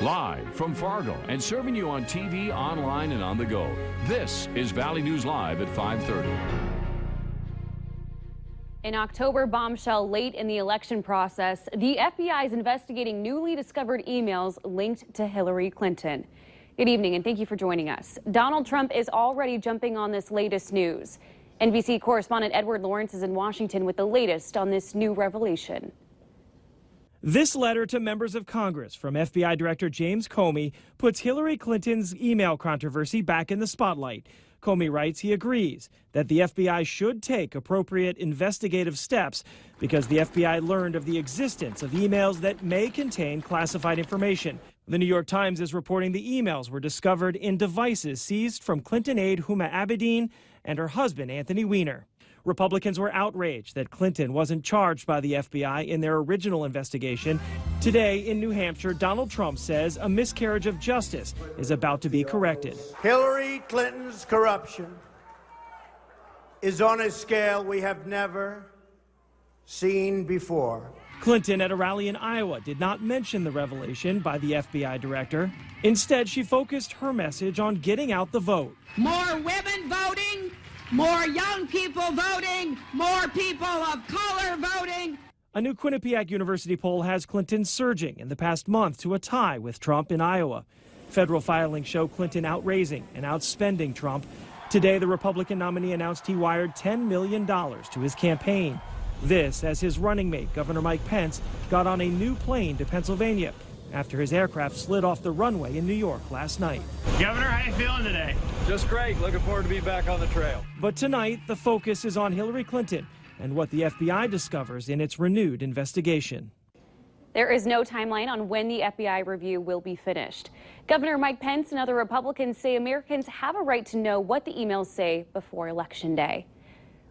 Live from Fargo and serving you on TV, online, and on the go. This is Valley News Live at 5:30. An October bombshell late in the election process, the FBI is investigating newly discovered emails linked to Hillary Clinton. Good evening and thank you for joining us. Donald Trump is already jumping on this latest news. NBC correspondent Edward Lawrence is in Washington with the latest on this new revelation. This letter to members of Congress from FBI Director James Comey puts Hillary Clinton's email controversy back in the spotlight. Comey writes he agrees that the FBI should take appropriate investigative steps because the FBI learned of the existence of emails that may contain classified information. The New York Times is reporting the emails were discovered in devices seized from Clinton aide Huma Abedin and her husband Anthony Weiner. Republicans were outraged that Clinton wasn't charged by the FBI in their original investigation. Today in New Hampshire, Donald Trump says a miscarriage of justice is about to be corrected. Hillary Clinton's corruption is on a scale we have never seen before. Clinton at a rally in Iowa did not mention the revelation by the FBI director. Instead, she focused her message on getting out the vote. More women voting, more young people voting, more people of color voting. A new Quinnipiac University poll has Clinton surging in the past month to a tie with Trump in Iowa. Federal filings show Clinton outraising and outspending Trump. Today, the Republican nominee announced he wired $10 million to his campaign. This as his running mate, Governor Mike Pence, got on a new plane to Pennsylvania after his aircraft slid off the runway in New York last night. Governor, how you feeling today? Just great. Looking forward to being back on the trail. But tonight, the focus is on Hillary Clinton and what the FBI discovers in its renewed investigation. There is no timeline on when the FBI review will be finished. Governor Mike Pence and other Republicans say Americans have a right to know what the emails say before Election Day.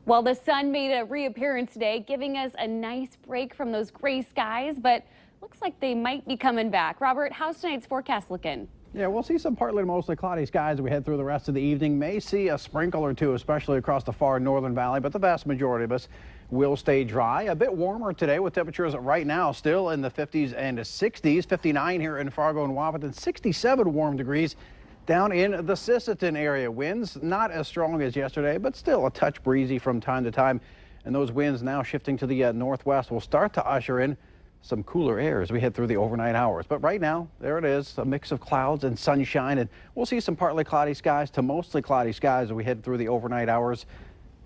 Well, the sun made a reappearance today, giving us a nice break from those gray skies, but looks like they might be coming back. Robert, how's tonight's forecast looking? Yeah, we'll see some partly to mostly cloudy skies as we head through the rest of the evening. May see a sprinkle or two, especially across the far northern valley, but the vast majority of us will stay dry. A bit warmer today with temperatures right now still in the 50s and 60s. 59 here in Fargo and Wahpeton, 67 warm degrees down in the Sisseton area. Winds not as strong as yesterday, but still a touch breezy from time to time. And those winds now shifting to the northwest will start to usher in some cooler air as we head through the overnight hours. But right now, there it is, a mix of clouds and sunshine, and we'll see some partly cloudy skies to mostly cloudy skies as we head through the overnight hours.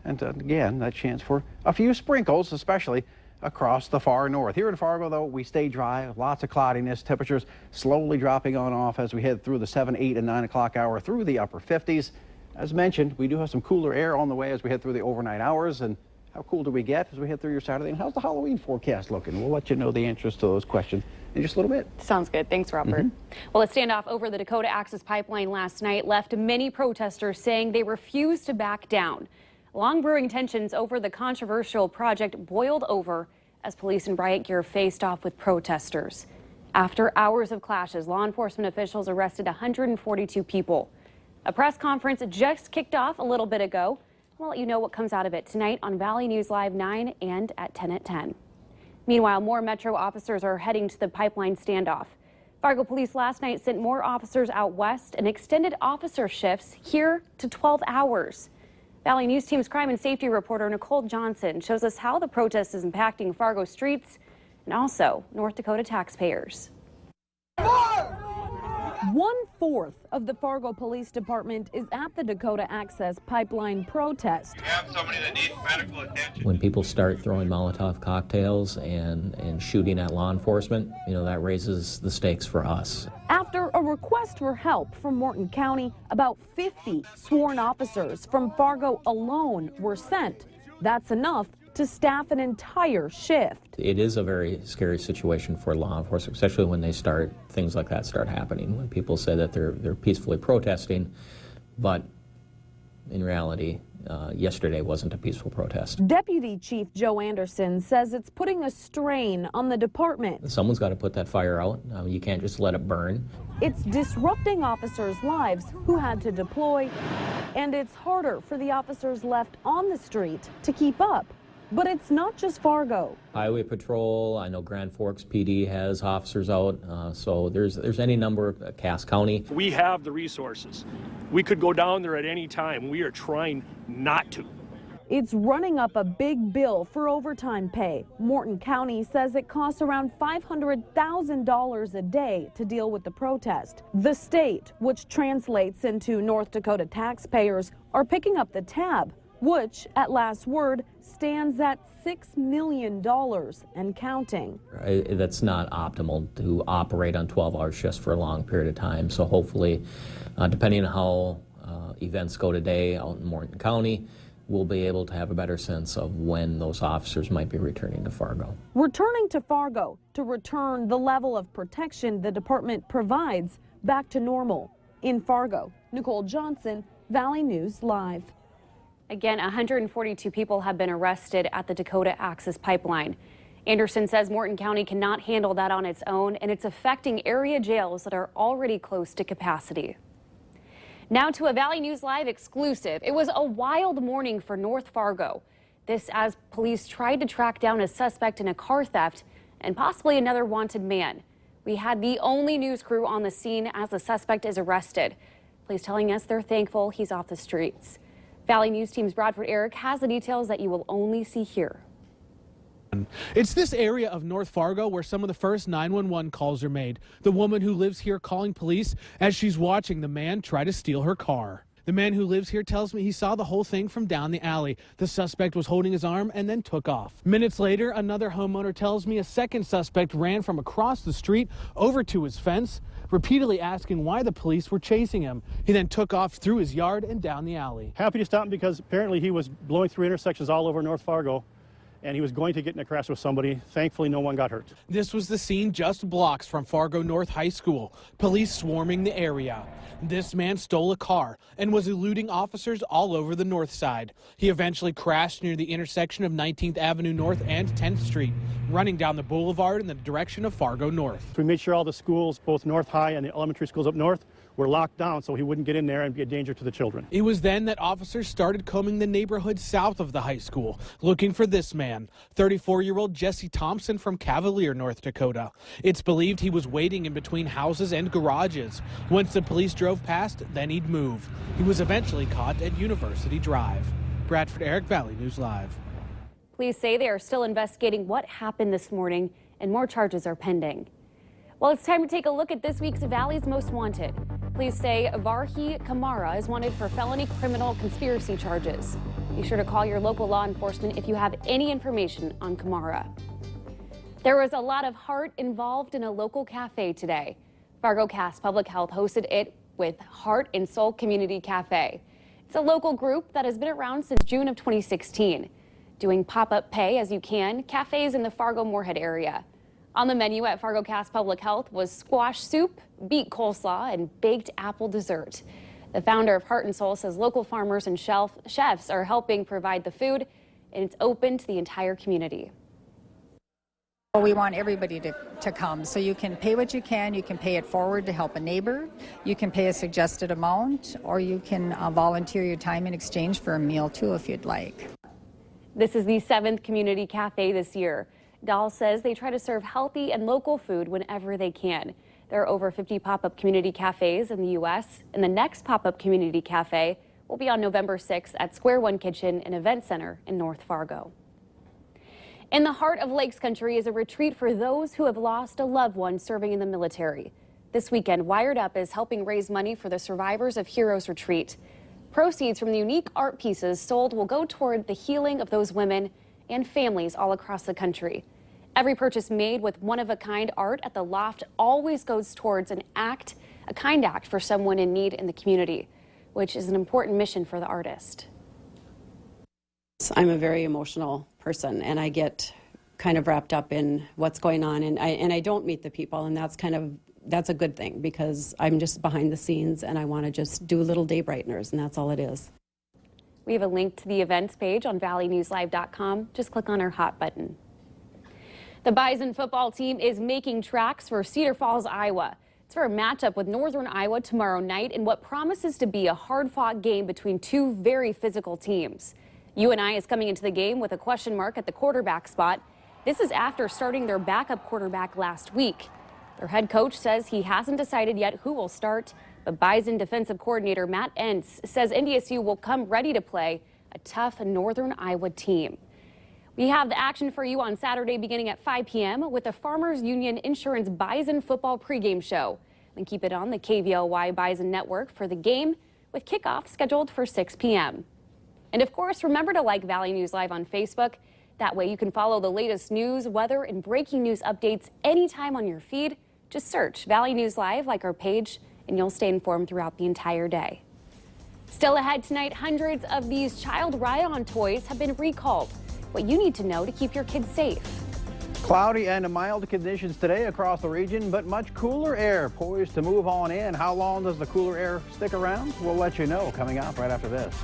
And again, that chance for a few sprinkles, especially across the far north. Here in Fargo, though, we stay dry, lots of cloudiness, temperatures slowly dropping on off as we head through the 7, 8, and 9 o'clock hour through the upper 50s. As mentioned, we do have some cooler air on the way as we head through the overnight hours. And how cool do we get as we head through your Saturday? And how's the Halloween forecast looking? We'll let you know the answers to those questions in just a little bit. Sounds good. Thanks, Robert. Well, a standoff over the Dakota Access Pipeline last night left many protesters saying they refuse to back down. Long brewing tensions over the controversial project boiled over as police in riot gear faced off with protesters. After hours of clashes, law enforcement officials arrested 142 people. A press conference just kicked off a little bit ago. We'll let you know what comes out of it tonight on Valley News Live 9 and at 10 at 10. Meanwhile, more Metro officers are heading to the pipeline standoff. Fargo police last night sent more officers out west and extended officer shifts here to 12 hours. Valley News Team's crime and safety reporter Nicole Johnson shows us how the protest is impacting Fargo streets and also North Dakota taxpayers. 1/4 of the Fargo Police Department is at the Dakota Access Pipeline protest. You have somebody that needs medical attention. When people start throwing Molotov cocktails and shooting at law enforcement, that raises the stakes for us. After a request for help from Morton County, about 50 sworn officers from Fargo alone were sent. That's enough to staff an entire shift. It is a very scary situation for law enforcement, especially when things like that start happening, when people say that they're peacefully protesting, but in reality, yesterday wasn't a peaceful protest. Deputy Chief Joe Anderson says it's putting a strain on the department. Someone's got to put that fire out. You can't just let it burn. It's disrupting officers' lives who had to deploy, and it's harder for the officers left on the street to keep up. But it's not just Fargo. Highway Patrol, I know Grand Forks PD has officers out, so there's any number of Cass County. We have the resources. We could go down there at any time. We are trying not to. It's running up a big bill for overtime pay. Morton County says it costs around $500,000 a day to deal with the protest. The state, which translates into North Dakota taxpayers, are picking up the tab, which, at last word, stands at $6 million and counting. That's not optimal to operate on 12-hour shifts for a long period of time. So hopefully, depending on how events go today out in Morton County, we'll be able to have a better sense of when those officers might be returning to Fargo. Returning to Fargo to return the level of protection the department provides back to normal. In Fargo, Nicole Johnson, Valley News Live. Again, 142 people have been arrested at the Dakota Access Pipeline. Anderson says Morton County cannot handle that on its own, and it's affecting area jails that are already close to capacity. Now to a Valley News Live exclusive. It was a wild morning for North Fargo. This as police tried to track down a suspect in a car theft and possibly another wanted man. We had the only news crew on the scene as the suspect is arrested. Police telling us they're thankful he's off the streets. Valley News Team's Bradford Eric has the details that you will only see here. It's this area of North Fargo where some of the first 911 calls are made. The woman who lives here calling police as she's watching the man try to steal her car. The man who lives here tells me he saw the whole thing from down the alley. The suspect was holding his arm and then took off. Minutes later, another homeowner tells me a second suspect ran from across the street over to his fence, repeatedly asking why the police were chasing him. He then took off through his yard and down the alley. Happy to stop him because apparently he was blowing through intersections all over North Fargo, and he was going to get in a crash with somebody. Thankfully, no one got hurt. This was the scene just blocks from Fargo North High School. Police swarming the area. This man stole a car and was eluding officers all over the north side. He eventually crashed near the intersection of 19th Avenue North and 10th Street, running down the boulevard in the direction of Fargo North. We made sure all the schools, both North High and the elementary schools up north, were locked down so he wouldn't get in there and be a danger to the children. It was then that officers started combing the neighborhood south of the high school, looking for this man, 34-year-old Jesse Thompson from Cavalier, North Dakota. It's believed he was waiting in between houses and garages. Once the police drove past, then he'd move. He was eventually caught at University Drive. Bradford Eric, Valley News Live. Police say they are still investigating what happened this morning and more charges are pending. Well, it's time to take a look at this week's Valley's Most Wanted. Police say Varhi Kamara is wanted for felony criminal conspiracy charges. Be sure to call your local law enforcement if you have any information on Kamara. There was a lot of heart involved in a local cafe today. Fargo Cass Public Health hosted it with Heart and Soul Community Cafe. It's a local group that has been around since June of 2016, doing pop-up pay as you can cafes in the Fargo-Moorhead area. On the menu at Fargo Cass Public Health was squash soup, beet coleslaw, and baked apple dessert. The founder of Heart and Soul says local farmers and chefs are helping provide the food, and it's open to the entire community. We want everybody to come, so you can pay what you can pay it forward to help a neighbor, you can pay a suggested amount, or you can volunteer your time in exchange for a meal too if you'd like. This is the 7th community cafe this year. Dahl says they try to serve healthy and local food whenever they can. There are over 50 pop-up community cafes in the U.S., and the next pop-up community cafe will be on November 6th at Square One Kitchen and Event Center in North Fargo. In the heart of Lakes Country is a retreat for those who have lost a loved one serving in the military. This weekend, Wired Up is helping raise money for the Survivors of Heroes Retreat. Proceeds from the unique art pieces sold will go toward the healing of those women and families all across the country. Every purchase made with one-of-a-kind art at the Loft always goes towards a kind act for someone in need in the community, which is an important mission for the artist. I'm a very emotional person, and I get kind of wrapped up in what's going on, and I don't meet the people, and that's a good thing because I'm just behind the scenes and I want to just do little day brighteners, and that's all it is. We have a link to the events page on valleynewslive.com. Just click on our hot button. The Bison football team is making tracks for Cedar Falls, Iowa. It's for a matchup with Northern Iowa tomorrow night in what promises to be a hard-fought game between two very physical teams. UNI is coming into the game with a question mark at the quarterback spot. This is after starting their backup quarterback last week. Their head coach says he hasn't decided yet who will start, but Bison defensive coordinator Matt Entz says NDSU will come ready to play a tough Northern Iowa team. We have the action for you on Saturday beginning at 5 p.m. with the Farmers Union Insurance Bison football pregame show. And keep it on the KVLY Bison network for the game with kickoff scheduled for 6 p.m. And of course, remember to like Valley News Live on Facebook. That way you can follow the latest news, weather, and breaking news updates anytime on your feed. Just search Valley News Live, like our page, and you'll stay informed throughout the entire day. Still ahead tonight, hundreds of these child ride-on toys have been recalled. What you need to know to keep your kids safe. Cloudy and mild conditions today across the region, but much cooler air poised to move on in. How long does the cooler air stick around? We'll let you know coming up right after this.